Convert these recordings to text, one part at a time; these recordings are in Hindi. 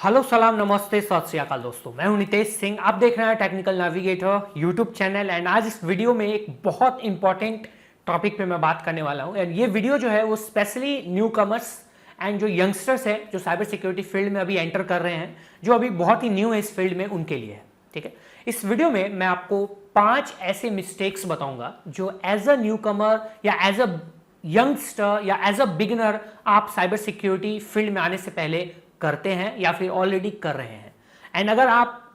हेलो सलाम नमस्ते सत श्री अकाल दोस्तों, मैं हूं नितेश सिंह। आप देख रहे हैं technical navigator YouTube channel. And आज इस वीडियो में एक बहुत इंपॉर्टेंट टॉपिक पे मैं बात करने वाला हूं। एंड ये वीडियो जो है वो स्पेशली न्यू कमर्स एंड जो यंगस्टर्स है जो साइबर सिक्योरिटी फील्ड में अभी एंटर कर रहे हैं, जो अभी बहुत ही न्यू है इस फील्ड में, उनके लिए है। ठीक है, इस वीडियो में मैं आपको 5 ऐसे मिस्टेक्स बताऊंगा जो एज अ न्यू कमर या एज अ यंगस्टर या एज अ बिगिनर आप साइबर सिक्योरिटी फील्ड में आने से पहले करते हैं या फिर ऑलरेडी कर रहे हैं। एंड अगर आप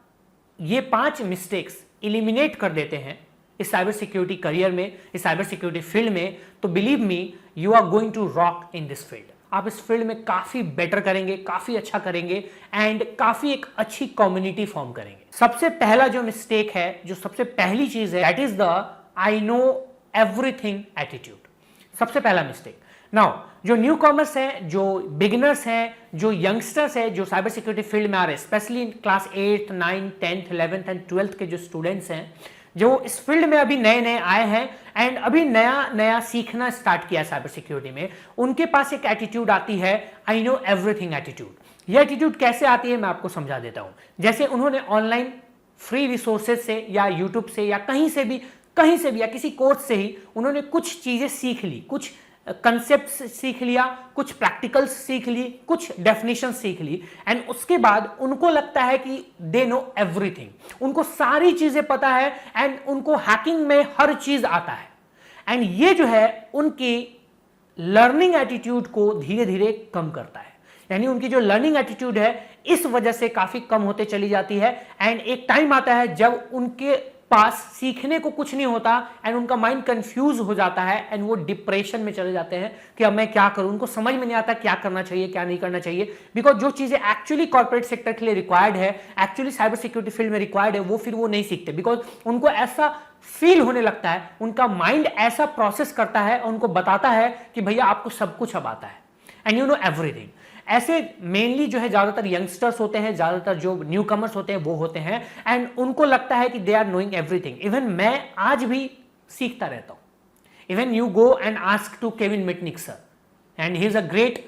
ये 5 मिस्टेक्स इलिमिनेट कर देते हैं इस साइबर सिक्योरिटी करियर में, इस साइबर सिक्योरिटी फील्ड में, तो believe me you are going to rock in this field. आप इस फील्ड में काफी बेटर करेंगे, काफी अच्छा करेंगे एंड काफी एक अच्छी कम्युनिटी फॉर्म करेंगे। सबसे पहला जो मिस्टेक है, जो सबसे पहली चीज है, that is the I know everything attitude. सबसे पहला मिस्टेक। नाउ जो न्यू कॉमर्स है, जो बिगिनर्स हैं, जो यंगस्टर्स है, जो साइबर सिक्योरिटी फील्ड में आ रहे हैं, स्पेशली क्लास 8, 9, 10, 11 एंड 12 के जो स्टूडेंट्स हैं, जो इस फील्ड में अभी नए नए आए हैं एंड अभी नया नया सीखना स्टार्ट किया साइबर सिक्योरिटी में, उनके पास एक एटीट्यूड आती है, आई नो एवरीथिंग एटीट्यूड। ये एटीट्यूड कैसे आती है मैं आपको समझा देता हूं। जैसे उन्होंने ऑनलाइन फ्री रिसोर्सेज से या यूट्यूब से या कहीं से भी या किसी कोर्स से ही उन्होंने कुछ चीजें सीख ली, कुछ कंसेप्ट सीख लिया, कुछ प्रैक्टिकल्स सीख ली, कुछ डेफिनेशन सीख ली एंड उसके बाद उनको लगता है कि दे नो एवरीथिंग, उनको सारी चीजें पता है एंड उनको हैकिंग में हर चीज आता है। एंड ये जो है उनकी लर्निंग एटीट्यूड को धीरे धीरे कम करता है। यानी उनकी जो लर्निंग एटीट्यूड है इस वजह से काफी कम होते चली जाती है एंड एक टाइम आता है जब उनके पास सीखने को कुछ नहीं होता एंड उनका माइंड कंफ्यूज हो जाता है एंड वो डिप्रेशन में चले जाते हैं कि अब मैं क्या करूं। उनको समझ में नहीं आता क्या करना चाहिए, क्या नहीं करना चाहिए, बिकॉज जो चीजें एक्चुअली कॉर्पोरेट सेक्टर के लिए रिक्वायर्ड है, एक्चुअली साइबर सिक्योरिटी फील्ड में रिक्वायर्ड है, वो फिर वो नहीं सीखते, बिकॉज उनको ऐसा फील होने लगता है, उनका माइंड ऐसा प्रोसेस करता है और उनको बताता है कि भैया आपको सब कुछ अब आता है एंड यू नो एवरीथिंग। ऐसे मेनली जो है ज्यादातर यंगस्टर्स होते हैं, ज्यादातर जो न्यू कमर्स होते हैं वो होते हैं एंड उनको लगता है कि they are knowing everything. Even मैं आज भी सीखता रहता हूं। Even you go and ask to Kevin Mitnick sir and he is a great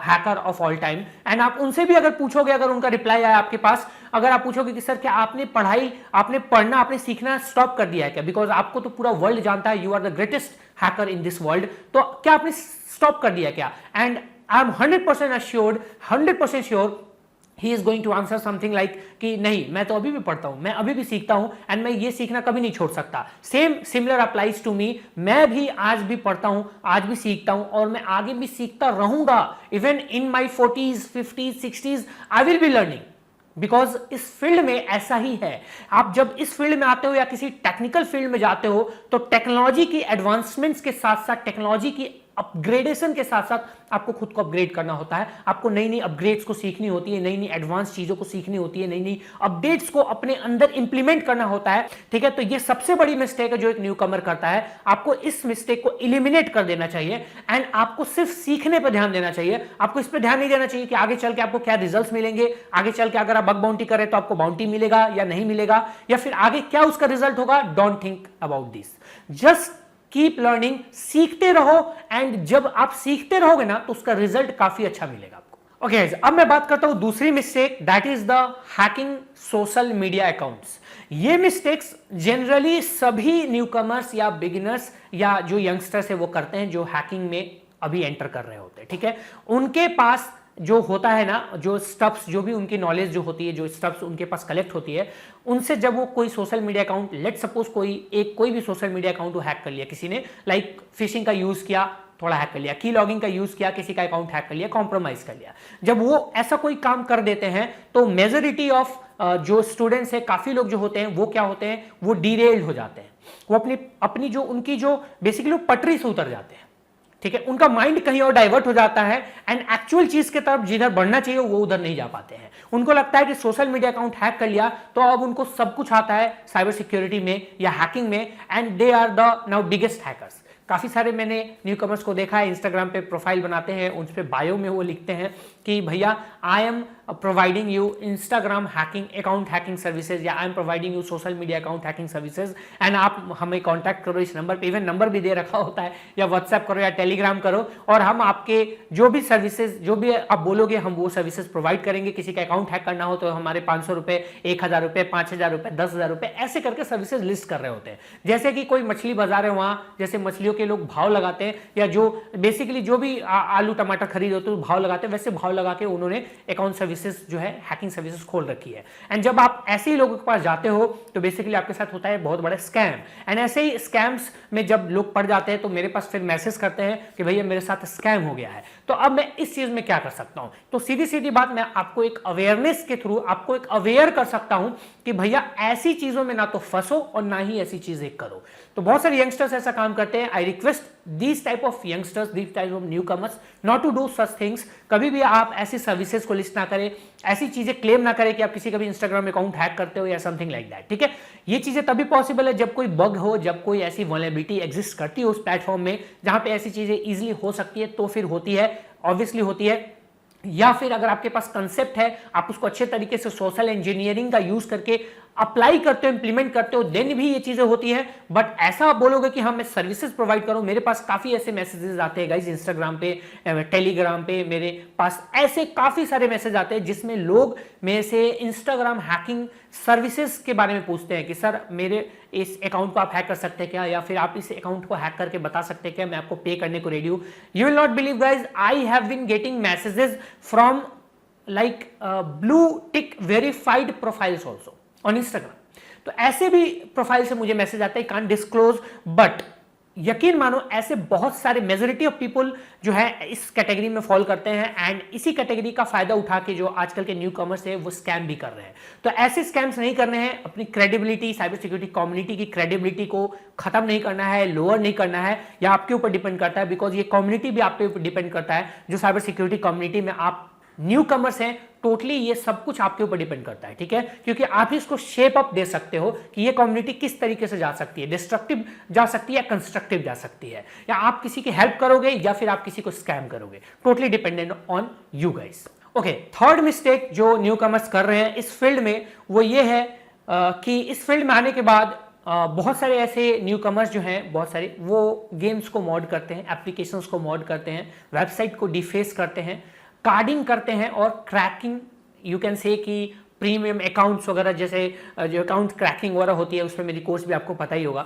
hacker of all time and आप उनसे भी अगर पूछोगे, अगर उनका रिप्लाई आया आपके पास, अगर आप पूछोगे कि सर क्या आपने पढ़ना, आपने सीखना स्टॉप कर दिया है क्या, बिकॉज आपको तो पूरा वर्ल्ड जानता है, you are the greatest hacker in this world, तो क्या आपने स्टॉप कर दिया क्या? And I'm 100% assured, 100% sure he is going to answer something like कि नहीं, मैं तो अभी भी पढ़ता हूं, मैं अभी भी सीखता हूं एंड मैं ये सीखना कभी नहीं छोड़ सकता। Similar applies to me. मैं भी आज भी पढ़ता हूं, आज भी सीखता हूं और मैं आगे भी सीखता रहूंगा। Even in my 40s, 50s, 60s I will be learning, because इस फील्ड में ऐसा ही है। आप जब इस फील्ड में आते हो या किसी टेक्निकल फील्ड में जाते हो तो टेक्नोलॉजी की एडवांसमेंट्स के साथ साथ, टेक्नोलॉजी की अपग्रेडेशन के साथ साथ आपको खुद को अपग्रेड करना होता है। आपको नई नई अपग्रेड्स को सीखनी होती है, नई नई एडवांस चीजों को सीखनी होती है, नई नई अपडेट्स को अपने अंदर इंप्लीमेंट करना होता है। ठीक है, तो ये सबसे बड़ी मिस्टेक है जो एक न्यू कमर करता है। आपको इस मिस्टेक को इलिमिनेट कर देना चाहिए एंड आपको सिर्फ सीखने पर ध्यान देना चाहिए। आपको इस पर ध्यान नहीं देना चाहिए कि आगे चल के आपको क्या रिजल्ट मिलेंगे, आगे चल के अगर आप बग बाउंटी करें तो आपको बाउंटी मिलेगा या नहीं मिलेगा, या फिर आगे क्या उसका रिजल्ट होगा। Don't think about this, just keep learning, सीखते रहो एंड जब आप सीखते रहोगे ना तो उसका रिजल्ट काफी अच्छा मिलेगा आपको। ओके, अब मैं बात करता हूं दूसरी mistake, that is the hacking social media accounts. ये मिस्टेक्स जनरली सभी न्यूकमर्स या बिगिनर्स या जो यंगस्टर्स है वो करते हैं, जो हैकिंग में अभी एंटर कर रहे होते हैं। ठीक है, उनके पास जो होता है ना, जो स्टफ्स, जो भी उनकी नॉलेज जो होती है, जो स्टफ्स उनके पास कलेक्ट होती है, उनसे जब वो कोई social media account, let suppose कोई भी सोशल मीडिया अकाउंट हैक कर लिया किसी ने, लाइक फिशिंग का यूज किया, थोड़ा हैक कर लिया, की लॉगिंग का यूज किया, किसी का अकाउंट हैक कर लिया, कॉम्प्रोमाइज कर लिया, जब वो ऐसा कोई काम कर देते हैं तो मेजोरिटी ऑफ जो स्टूडेंट्स है, काफी लोग जो होते हैं वो क्या होते हैं, वो डीरेल्ड हो जाते हैं। वो अपनी जो उनकी जो बेसिकली पटरी से उतर जाते हैं। ठीक है, उनका माइंड कहीं और डाइवर्ट हो जाता है एंड एक्चुअल चीज के तरफ जिधर बढ़ना चाहिए वो उधर नहीं जा पाते हैं। उनको लगता है कि सोशल मीडिया अकाउंट हैक कर लिया तो अब उनको सब कुछ आता है साइबर सिक्योरिटी में या हैकिंग में and they are the now biggest hackers. काफी सारे मैंने न्यू कमर्स को देखा है, इंस्टाग्राम पे प्रोफाइल बनाते हैं, उन पे बायो में वो लिखते हैं कि भैया I am providing you Instagram hacking account hacking services या I am providing you social media account hacking services and आप हमें कांटेक्ट करो इस नंबर पे, इवन नंबर भी दे रखा होता है, या व्हाट्सएप करो या टेलीग्राम करो और हम आपके जो भी सर्विसेज जो भी आप बोलोगे हम वो सर्विसेज प्रोवाइड करेंगे। किसी का अकाउंट हैक करना हो तो हमारे 500 रुपए, 1000 रुपए, 5000 रुपए, 10,000 रुपए ऐसे करके सर्विसेज लिस्ट कर रहे होते हैं। जैसे कि कोई मछली बाजार है, वहां जैसे मछलियों के लोग भाव लगाते हैं या जो बेसिकली जो भी आलू टमाटर खरीदे होते हैं भाव लगाते हैं, वैसे भाव लगा के उन्होंने अकाउंट सर्विसेज जो है हैकिंग सर्विसेज खोल रखी है। एंड जब आप ऐसे ही लोगों के पास जाते हो तो बेसिकली आपके साथ होता है बहुत बड़ा स्कैम। एंड ऐसे ही स्कैम्स में जब लोग पड़ जाते हैं तो मेरे पास फिर मैसेज करते हैं कि भैया मेरे साथ स्कैम हो गया है। तो अब मैं इस चीज में क्या कर सकता हूं? तो सीधी सीधी बात, मैं आपको एक अवेयरनेस के थ्रू आपको एक अवेयर कर सकता हूं कि भैया ऐसी चीजों में ना तो फंसो और ना ही ऐसी चीजें करो। तो बहुत सारे यंगस्टर्स ऐसा काम करते हैं। I request these type of youngsters, these type of newcomers not to do such things. कभी भी आप ऐसी सर्विसेज को लिस्ट ना करें, ऐसी चीजें क्लेम ना करें कि आप किसी का भी इंस्टाग्राम अकाउंट हैक करते हो या समथिंग लाइक दैट। ठीक है, ये चीजें तभी पॉसिबल है जब कोई बग हो, जब कोई ऐसी वल्नरेबिलिटी एग्जिस्ट करती है उस प्लेटफॉर्म में जहां पे ऐसी चीजें इजीली हो सकती है, तो फिर होती है, ऑब्वियसली होती है। या फिर अगर आपके पास कंसेप्ट है, आप उसको अच्छे तरीके से सोशल इंजीनियरिंग का यूज करके अप्लाई करते हो, इंप्लीमेंट करते हो, देन भी ये चीजें होती हैं। बट ऐसा आप बोलोगे कि हाँ मैं सर्विसेज प्रोवाइड करूं, मेरे पास काफी ऐसे मैसेजेस आते हैं गाइस, इंस्टाग्राम पे, टेलीग्राम पे मेरे पास ऐसे काफी सारे मैसेज आते हैं जिसमें लोग मेरे से इंस्टाग्राम हैकिंग सर्विसेज के बारे में पूछते हैं कि सर मेरे इस अकाउंट को आप हैक कर सकते हैं क्या, या फिर आप इस अकाउंट को हैक करके बता सकते हैं क्या, मैं आपको पे करने को रेडी हूं। You will not believe guys, I have been getting messages from like blue tick verified profiles also on Instagram. तो ऐसे भी प्रोफाइल से मुझे मैसेज आता है, कांट डिस्क्लोज, बट यकीन मानो ऐसे बहुत सारे मेजोरिटी ऑफ पीपल जो है इस कैटेगरी में फॉल करते हैं एंड इसी कैटेगरी का फायदा उठा के जो आजकल के न्यू कमर्स है वो स्कैम भी कर रहे हैं। तो ऐसे स्कैम्स नहीं करने हैं, अपनी क्रेडिबिलिटी, साइबर सिक्योरिटी कम्युनिटी की क्रेडिबिलिटी को खत्म नहीं करना है, लोअर नहीं करना है, या आपके ऊपर डिपेंड करता है, बिकॉज ये कम्युनिटी भी आपके ऊपर डिपेंड करता है। जो साइबर सिक्योरिटी कम्युनिटी में आप न्यू कमर्स हैं, टोटली ये सब कुछ आपके ऊपर डिपेंड करता है। ठीक है, क्योंकि आप ही इसको शेप अप दे सकते हो कि ये कम्युनिटी किस तरीके से जा सकती है, डिस्ट्रक्टिव जा सकती है या कंस्ट्रक्टिव जा सकती है, या आप किसी की हेल्प करोगे या फिर आप किसी को स्कैम करोगे, totally dependent on you guys. Okay, third mistake जो न्यू कमर्स कर रहे हैं इस फील्ड में वो ये है कि इस फील्ड में आने के बाद बहुत सारे ऐसे न्यू कमर्स जो हैं, बहुत सारे वो गेम्स को मॉड करते हैं, एप्लीकेशंस को मॉड करते हैं, वेबसाइट को डिफेस करते हैं, कार्डिंग करते हैं और क्रैकिंग, यू कैन से कि प्रीमियम अकाउंट्स वगैरह, जैसे जो अकाउंट क्रैकिंग वगैरह होती है उसमें मेरी कोर्स भी आपको पता ही होगा,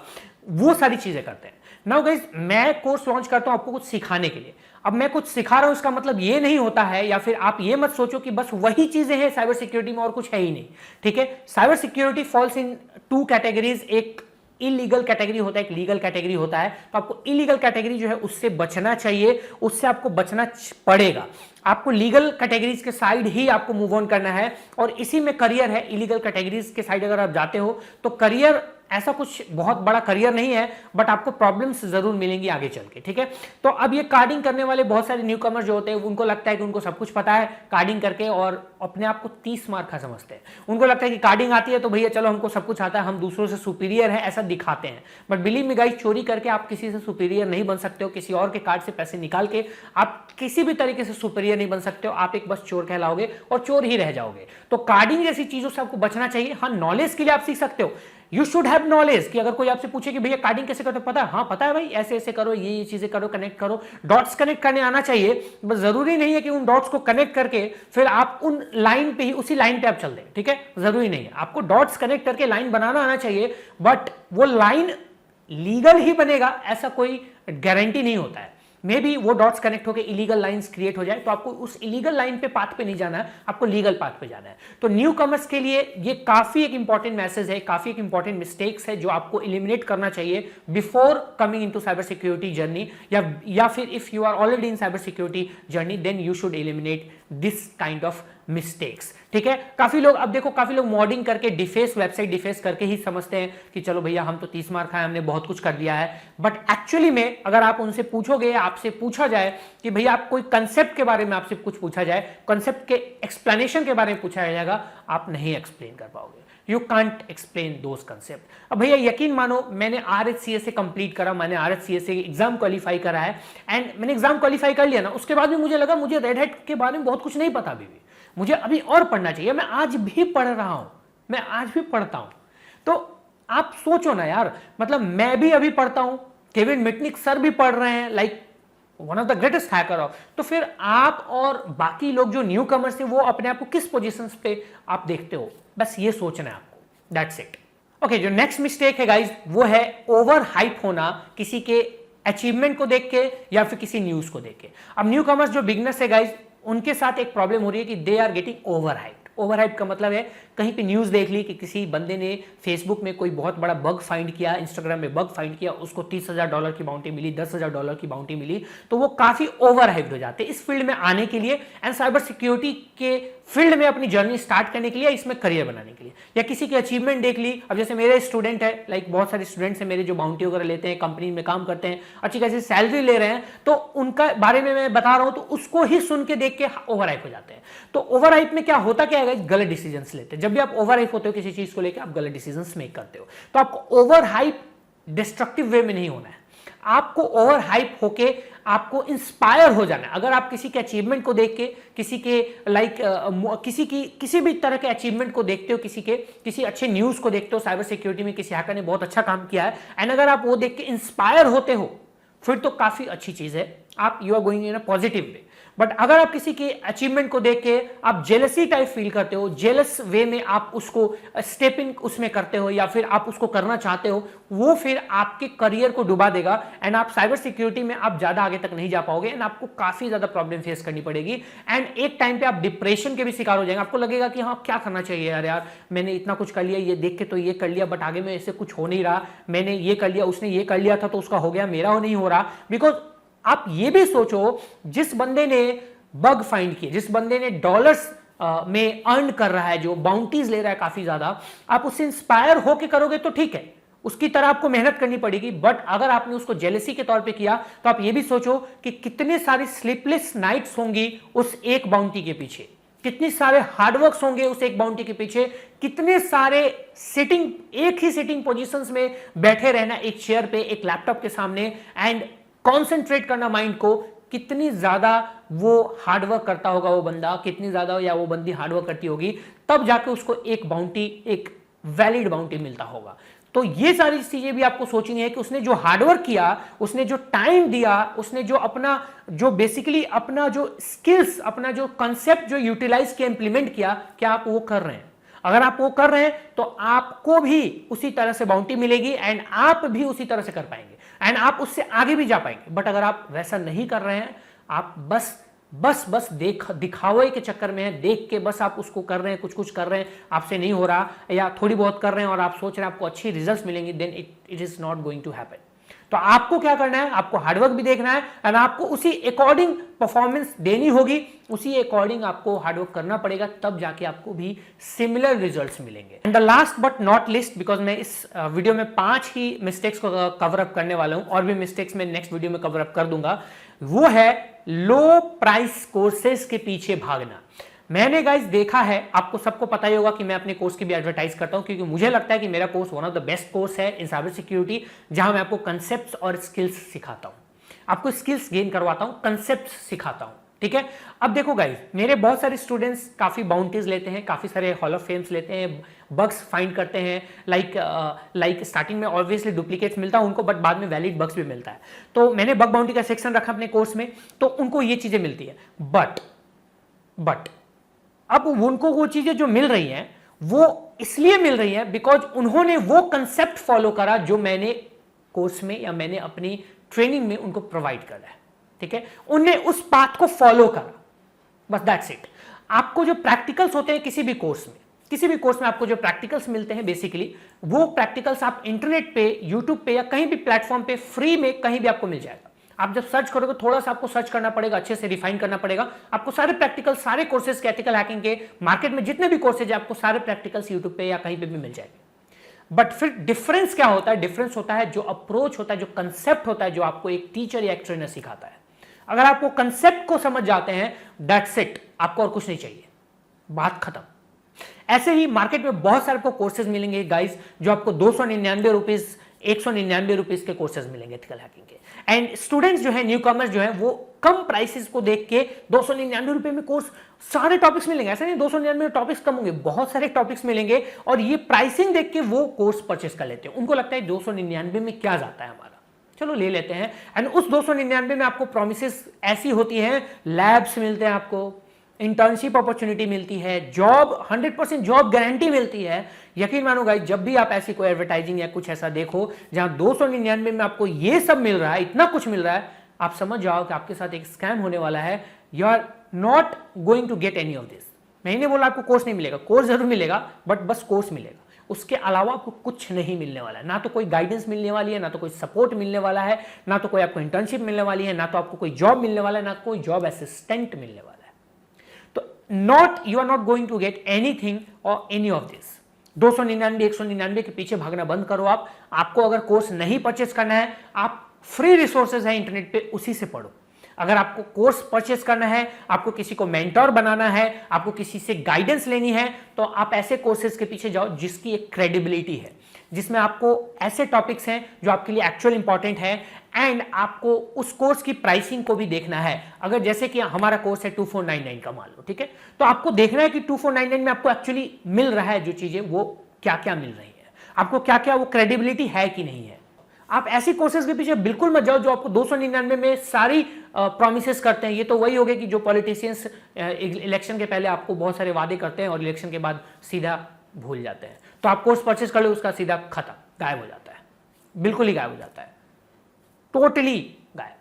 वो सारी चीजें करते हैं। नाउ गाइस, मैं कोर्स लॉन्च करता हूं आपको कुछ सिखाने के लिए। अब मैं कुछ सिखा रहा हूं, इसका मतलब ये नहीं होता है, या फिर आप ये मत सोचो कि बस वही चीजें हैं साइबर सिक्योरिटी में और कुछ है ही नहीं। ठीक है, cyber security falls in two categories, एक इलीगल कैटेगरी होता है, एक लीगल कैटेगरी होता है। तो आपको इलीगल कैटेगरी जो है उससे बचना चाहिए, उससे आपको बचना पड़ेगा। आपको लीगल कैटेगरीज के साइड ही आपको मूव ऑन करना है और इसी में करियर है। इलीगल कैटेगरीज के साइड अगर आप जाते हो तो करियर ऐसा कुछ बहुत बड़ा करियर नहीं है, बट आपको प्रॉब्लम्स जरूर मिलेंगी आगे चल के। ठीक है, तो अब ये कार्डिंग करने वाले बहुत सारे न्यू कमर्स जो होते हैं उनको लगता है कि उनको सब कुछ पता है कार्डिंग करके, और अपने आप को 30 मार्क का समझते हैं। उनको लगता है कि कार्डिंग आती है तो भैया चलो हमको सब कुछ आता है, हम दूसरों से सुपीरियर है, ऐसा दिखाते हैं। बट बिलीव मी गाइस, चोरी करके आप किसी से सुपीरियर नहीं बन सकते हो, किसी और के कार्ड से पैसे निकाल के आप किसी भी तरीके से सुपीरियर नहीं बन सकते हो। आप एक बस चोर कहलाओगे और चोर ही रह जाओगे। तो कार्डिंग जैसी चीजों से आपको बचना चाहिए। हाँ, नॉलेज के लिए आप सीख सकते हो, यू शुड हैव नॉलेज, कि अगर कोई आपसे पूछे कि भैया कार्डिंग कैसे करते हो, पता है? हाँ पता है भाई, ऐसे ऐसे करो, ये चीजें करो, कनेक्ट करो, डॉट्स कनेक्ट करने आना चाहिए। बस जरूरी नहीं है कि उन डॉट्स को कनेक्ट करके फिर आप उन लाइन पे ही उसी लाइन पे आप चल दें। ठीक है, जरूरी नहीं है, आपको डॉट्स कनेक्ट करके लाइन बनाना आना चाहिए, बट वो लाइन लीगल ही बनेगा ऐसा कोई गारंटी नहीं होता है। मे बी वो डॉट्स कनेक्ट होकर इलीगल लाइंस क्रिएट हो जाए, तो आपको उस इलीगल लाइन पे पाथ पे नहीं जाना है, आपको लीगल पाथ पे जाना है। तो न्यू कमर्स के लिए ये काफी एक इंपॉर्टेंट मैसेज है, काफी एक इंपॉर्टेंट मिस्टेक्स है जो आपको एलिमिनेट करना चाहिए before coming into cyber security journey, या फिर if you are already in cyber security journey then you should eliminate this kind of mistakes. ठीक है, काफी लोग, अब देखो काफी लोग मॉडिंग करके डिफेस, वेबसाइट डिफेस करके ही समझते हैं कि चलो भैया हम तो 30 मार्क आए, हमने बहुत कुछ कर दिया है। बट एक्चुअली में अगर आप उनसे पूछोगे, आपसे पूछा जाए कि भैया आप कोई कंसेप्ट के बारे में आपसे कुछ पूछा जाए, कंसेप्ट के एक्सप्लेनेशन के बारे में पूछा जाएगा, आप नहीं एक्सप्लेन कर पाओगे। You can't explain those concept. अब भैया यकीन मानो मैंने RHCA से कंप्लीट करा, मैंने RHCA से एग्जाम क्वालिफाई करा है एंड मैंने एग्जाम क्वालिफाई कर लिया ना, उसके बाद भी मुझे लगा मुझे रेड हैट के बारे में बहुत कुछ नहीं पता, अभी भी मुझे अभी और पढ़ना चाहिए। मैं आज भी पढ़ रहा हूं, मैं आज भी पढ़ता हूं। तो आप सोचो ना यार, मतलब मैं भी अभी पढ़ता हूं, केविन मिटनिक सर भी पढ़ रहे हैं, like one of the greatest hacker of. तो फिर आप और बाकी लोग जो न्यू कमर्स थे वो अपने आप को किस पोजीशंस पे आप देखते हो, बस ये सोचना है आपको, दैट्स इट। ओके, जो नेक्स्ट मिस्टेक है गाइज वो है ओवर हाइप होना किसी के अचीवमेंट को देख के या फिर किसी न्यूज को देख के। अब न्यू कमर्स जो बिगनर्स है गाइज, उनके साथ एक प्रॉब्लम हो रही है कि they are getting over hype. Over hype का मतलब है कहीं पे न्यूज देख ली कि किसी बंदे ने फेसबुक में कोई बहुत बड़ा बग फाइंड किया, इंस्टाग्राम में बग फाइंड किया, उसको $30,000 की बाउंटी मिली, $10,000 की बाउंटी मिली, तो वो काफी ओवर हाइप्ड हो जाते हैं इस फील्ड में आने के लिए एंड साइबर सिक्योरिटी के फील्ड में अपनी जर्नी स्टार्ट करने के लिए, इसमें करियर बनाने के लिए। या किसी की अचीवमेंट देख ली, अब जैसे मेरे स्टूडेंट है, लाइक बहुत सारे स्टूडेंट्स हैं मेरे जो बाउंटी वगैरह लेते हैं, कंपनी में काम करते हैं, अच्छी खासी सैलरी ले रहे हैं, तो उनका बारे में मैं बता रहा हूं, तो उसको ही सुन के देख के ओवर हाइप हो जाते हैं। तो ओवर हाइप में क्या होता क्या है, गलत डिसीजंस लेते हैं। जब भी आप ओवर हाइप होते हो किसी चीज को लेकर, आप गलत डिसीजंस मेक करते हो। तो आपको ओवर हाइप डिस्ट्रक्टिव वे में नहीं होना है, आपको ओवर हाइप होके आपको इंस्पायर हो जाना है। अगर आप किसी के अचीवमेंट को देख के, किसी के किसी भी तरह के अचीवमेंट को देखते हो, किसी अच्छे न्यूज को देखते हो, साइबर सिक्योरिटी में किसी हैकर ने बहुत अच्छा काम किया है, एंड अगर आप वो देख के इंस्पायर होते हो, फिर तो काफी अच्छी चीज है, आप you are going in a positive way. But अगर आप किसी के अचीवमेंट को देख के आप जेलसी टाइप फील करते हो, जेलस वे में आप उसको स्टेप इन उसमें करते हो या फिर आप उसको करना चाहते हो, वो फिर आपके करियर को डुबा देगा एंड आप साइबर सिक्योरिटी में आप ज्यादा आगे तक नहीं जा पाओगे एंड आपको काफी ज्यादा प्रॉब्लम फेस करनी पड़ेगी एंड एक टाइम पे आप डिप्रेशन के भी शिकार हो जाएंगे। आपको लगेगा कि हाँ क्या करना चाहिए यार मैंने इतना कुछ कर लिया, ये देख के तो ये कर लिया, बट आगे में ऐसे कुछ हो नहीं रहा, मैंने ये कर लिया, उसने ये कर लिया था तो उसका हो गया, मेरा हो नहीं हो रहा। बिकॉज आप ये भी सोचो, जिस बंदे ने बग फाइंड किए, जिस बंदे ने डॉलर्स में अर्न कर रहा है, जो बाउंटीज ले रहा है काफी ज्यादा, आप उससे इंस्पायर होके करोगे तो ठीक है, उसकी तरह आपको मेहनत करनी पड़ेगी। बट अगर आपने उसको जेलसी के तौर पे किया तो आप ये भी सोचो कि कितने सारी स्लीपलेस नाइट्स होंगी उस एक बाउंटी के पीछे, कितने सारे हार्डवर्क्स होंगे उस एक बाउंटी के पीछे, कितने सारे सिटिंग, एक ही सिटिंग पोजीशंस में बैठे रहना एक चेयर पे, एक लैपटॉप के सामने एंड कॉन्सेंट्रेट करना माइंड को, कितनी ज्यादा वो हार्डवर्क करता होगा वो बंदा, कितनी ज्यादा या वो बंदी हार्डवर्क करती होगी, तब जाके उसको एक बाउंटी, एक वैलिड बाउंटी मिलता होगा। तो ये सारी चीजें भी आपको सोचनी है कि उसने जो हार्डवर्क किया, उसने जो टाइम दिया, उसने जो अपना जो बेसिकली अपना जो स्किल्स, अपना जो कंसेप्ट जो यूटिलाइज किया, इंप्लीमेंट किया, क्या आप वो कर रहे हैं? अगर आप वो कर रहे हैं तो आपको भी उसी तरह से बाउंटी मिलेगी एंड आप भी उसी तरह से कर पाएंगे एंड आप उससे आगे भी जा पाएंगे। बट अगर आप वैसा नहीं कर रहे हैं, आप बस दिखावे के चक्कर में है, देख के बस आप उसको कर रहे हैं, कुछ कर रहे हैं, आपसे नहीं हो रहा, या थोड़ी बहुत कर रहे हैं और आप सोच रहे हैं आपको अच्छी रिजल्ट्स मिलेंगे, then it is not going to happen. तो आपको क्या करना है, आपको हार्डवर्क भी देखना है एंड आपको उसी अकॉर्डिंग परफॉर्मेंस देनी होगी, उसी अकॉर्डिंग आपको हार्डवर्क करना पड़ेगा, तब जाके आपको भी सिमिलर रिजल्ट्स मिलेंगे। And the last but not list, because मैं इस वीडियो में 5 ही मिस्टेक्स को कवर अप करने वाला हूं, और भी मिस्टेक्स मैं नेक्स्ट वीडियो में कवर अप कर दूंगा, वो है लो प्राइस कोर्सेज के पीछे भागना। मैंने गाइस देखा है, आपको सबको पता ही होगा कि मैं अपने कोर्स की भी एडवर्टाइज करता हूं, क्योंकि मुझे लगता है कि मेरा course one of the best course है इन साइबर सिक्योरिटी, जहां मैं आपको कंसेप्ट्स और स्किल्स सिखाता हूं, आपको स्किल्स गेन करवाता हूं, कंसेप्ट्स सिखाता हूं, ठीक है। अब देखो गाइस, मेरे बहुत सारे स्टूडेंट्स काफी बाउंटीज लेते हैं, काफी सारे हॉल ऑफ फेम्स लेते हैं, बग्स फाइंड करते हैं, लाइक स्टार्टिंग में ऑब्वियसली डुप्लीकेट्स मिलता है उनको, बट बाद में वैलिड बग्स भी मिलता है। तो मैंने बग बाउंटी का सेक्शन रखा अपने कोर्स में, तो उनको ये चीजें मिलती है। बट अब उनको वो चीजें जो मिल रही हैं वो इसलिए मिल रही हैं बिकॉज उन्होंने वो कंसेप्ट फॉलो करा जो मैंने कोर्स में या मैंने अपनी ट्रेनिंग में उनको प्रोवाइड करा है, ठीक है। उनने उस पाथ को फॉलो करा, बस दैट्स इट। आपको जो प्रैक्टिकल्स होते हैं किसी भी कोर्स में आपको जो प्रैक्टिकल्स मिलते हैं, बेसिकली वो प्रैक्टिकल्स आप इंटरनेट पे, यूट्यूब पे या कहीं भी प्लेटफॉर्म पे फ्री में कहीं भी आपको मिल जाएगा। आप जब सर्च करोगे, थोड़ा सा आपको सर्च करना पड़ेगा, अच्छे से रिफाइन करना पड़ेगा, आपको सारे प्रैक्टिकल, सारे कोर्सेज के, एथिकल हैकिंग के, मार्केट में जितने भी कोर्सेज है, आपको सारे प्रैक्टिकल्स यूट्यूब पे या कहीं पे भी मिल जाएंगे। बट फिर डिफरेंस क्या होता है? डिफरेंस होता है जो अप्रोच होता है, जो कंसेप्ट होता है, जो आपको एक टीचर या एक ट्रेनर सिखाता है। अगर आप वो कंसेप्ट को समझ जाते हैं, दैट्स इट, आपको और कुछ नहीं चाहिए, बात खत्म। ऐसे ही मार्केट में बहुत सारे आपको कोर्सेज मिलेंगे गाइस, जो आपको 299 रुपीज 199 रुपीज के कोर्सेज मिलेंगे एथिकल हैकिंग के। एंड स्टूडेंट्स जो है, न्यू कमर्स जो है, वो कम प्राइसेस को देख के 299 रुपए में कोर्स सारे टॉपिक्स मिलेंगे। ऐसा नहीं 299 में टॉपिक्स कम होंगे, बहुत सारे टॉपिक्स मिलेंगे और ये प्राइसिंग देख के वो कोर्स परचेस कर लेते हैं। उनको लगता है 299 में क्या जाता है हमारा, चलो ले लेते हैं। एंड उस 299 में आपको प्रॉमिसेस ऐसी होती हैं, लैब्स मिलते हैं, आपको इंटर्नशिप अपॉर्चुनिटी मिलती है, जॉब 100% जॉब गारंटी मिलती है। यकीन मानो गाइस, जब भी आप ऐसी कोई एडवर्टाइजिंग या कुछ ऐसा देखो जहां 299 में आपको ये सब मिल रहा है, इतना कुछ मिल रहा है, आप समझ जाओ कि आपके साथ एक स्कैम होने वाला है। You are not going to get any of this. मैं नहीं बोला आपको कोर्स नहीं मिलेगा, कोर्स जरूर मिलेगा, बट बस कोर्स मिलेगा, उसके अलावा आपको कुछ नहीं मिलने वाला है। ना तो कोई गाइडेंस मिलने वाली है, ना तो कोई सपोर्ट मिलने वाला है, ना तो कोई आपको इंटर्नशिप मिलने वाली है, ना तो आपको कोई जॉब मिलने वाला है, ना कोई जॉब असिस्टेंट मिलने वाला है। You are not going to get anything or any of this। 299 199 के पीछे भागना बंद करो। आपको अगर कोर्स नहीं परचेस करना है, आप फ्री रिसोर्सेज है इंटरनेट पे, उसी से पढ़ो। अगर आपको कोर्स परचेस करना है, आपको किसी को मेंटोर बनाना है, आपको किसी से गाइडेंस लेनी है, तो आप ऐसे कोर्सेज के पीछे जाओ जिसकी एक क्रेडिबिलिटी है, जिसमें आपको ऐसे टॉपिक्स हैं जो आपके लिए एक्चुअल इंपॉर्टेंट है। एंड आपको उस कोर्स की प्राइसिंग को भी देखना है। अगर जैसे कि हमारा कोर्स है 2499 का, मान लो, ठीक है, तो आपको देखना है कि 2499 में आपको एक्चुअली मिल रहा है जो चीजें, वो क्या क्या मिल रही है, आपको क्या क्या वो क्रेडिबिलिटी है कि नहीं है। आप ऐसी कोर्सेज के पीछे बिल्कुल मत जाओ जो आपको 299 में सारी प्रॉमिसेस करते हैं। ये तो वही हो गए कि जो पॉलिटिशियंस इलेक्शन के पहले आपको बहुत सारे वादे करते हैं और इलेक्शन के बाद सीधा भूल जाते हैं। तो आप कोर्स परचेस कर लो, उसका सीधा खत्म, गायब हो जाता है, बिल्कुल ही गायब हो जाता है, टोटली गायब।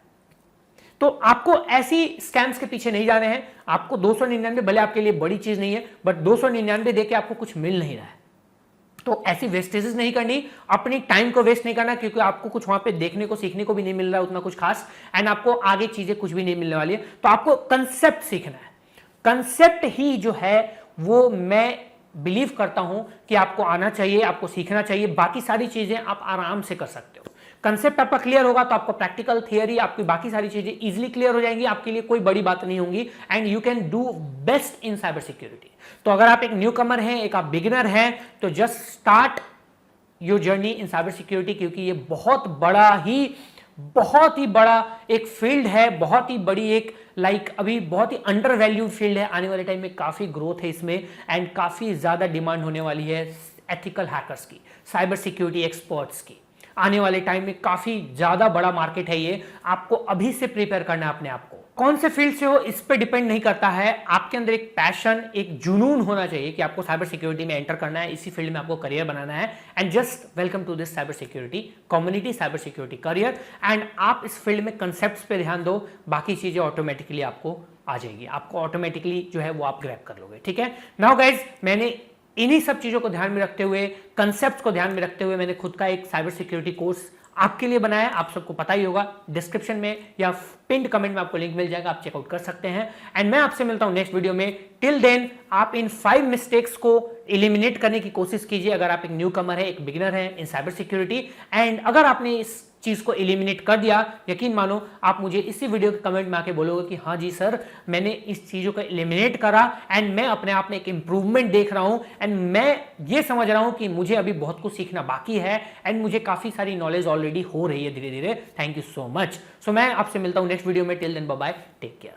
तो आपको ऐसी स्कैम्स के पीछे नहीं जाने हैं। आपको 299 भले आपके लिए बड़ी चीज नहीं है, बट 299 देके आपको कुछ मिल नहीं रहा है, तो ऐसी वेस्टेजेस नहीं करनी, अपनी टाइम को वेस्ट नहीं करना, क्योंकि आपको कुछ वहां पे देखने को सीखने को भी नहीं मिल रहा है उतना कुछ खास, एंड आपको आगे चीजें कुछ भी नहीं मिलने वाली है। तो आपको कंसेप्ट सीखना है। कंसेप्ट ही जो है वो मैं बिलीव करता हूं कि आपको आना चाहिए, आपको सीखना चाहिए। बाकी सारी चीजें आप आराम से कर सकते हो। कंसेप्ट आपका क्लियर होगा तो आपको प्रैक्टिकल थियरी, आपकी बाकी सारी चीजें इजीली क्लियर हो जाएंगी, आपके लिए कोई बड़ी बात नहीं होंगी, and you can do best in cyber security. तो अगर आप एक न्यू कमर हैं, एक आप बिगिनर हैं, तो just start your journey in cyber security, क्योंकि ये बहुत ही बड़ा एक फील्ड है, बहुत ही बड़ी एक अभी बहुत ही अंडर वैल्यूड फील्ड है। आने वाले टाइम में काफी ग्रोथ है इसमें, एंड काफी ज्यादा डिमांड होने वाली है एथिकल हैकर्स की, साइबर सिक्योरिटी एक्सपर्ट्स की। आने वाले टाइम में काफी ज्यादा बड़ा मार्केट है ये, आपको अभी से प्रिपेयर करना है अपने आप को। कौन से फील्ड से हो इस पे डिपेंड नहीं करता है, आपके अंदर एक पैशन, एक जुनून होना चाहिए कि आपको साइबर सिक्योरिटी में एंटर करना है, इसी फील्ड में आपको करियर बनाना है। And just welcome to this cyber security community, cyber security career. And आप इस फील्ड में कंसेप्ट्स पे ध्यान दो, बाकी चीजें ऑटोमेटिकली आपको आ जाएगी, आपको ऑटोमेटिकली जो है वो आप ग्रैब कर लोगे। ठीक है, नाउ गाइज, मैंने इन्हीं सब चीजों को ध्यान में रखते हुए, कंसेप्ट्स को ध्यान में रखते हुए, मैंने खुद का एक साइबर सिक्योरिटी कोर्स आपके लिए बनाया। आप सबको पता ही होगा, डिस्क्रिप्शन में या पिंड कमेंट में आपको लिंक मिल जाएगा, आप चेकआउट कर सकते हैं। एंड मैं आपसे मिलता हूं नेक्स्ट वीडियो में। टिल देन आप इन 5 मिस्टेक्स को एलिमिनेट करने की कोशिश कीजिए, अगर आप एक न्यू कमर है, एक बिगिनर है इन साइबर सिक्योरिटी। एंड अगर आपने इस चीज को एलिमिनेट कर दिया, यकीन मानो आप मुझे इसी वीडियो के कमेंट में आके बोलोगे कि हाँ जी सर, मैंने इस चीजों को एलिमिनेट करा एंड मैं अपने आप में एक इंप्रूवमेंट देख रहा हूं, एंड मैं ये समझ रहा हूं कि मुझे अभी बहुत कुछ सीखना बाकी है, एंड मुझे काफी सारी नॉलेज ऑलरेडी हो रही है धीरे धीरे। Thank you so much. So मैं आपसे मिलता हूं नेक्स्ट वीडियो में। Till then bye bye, take care.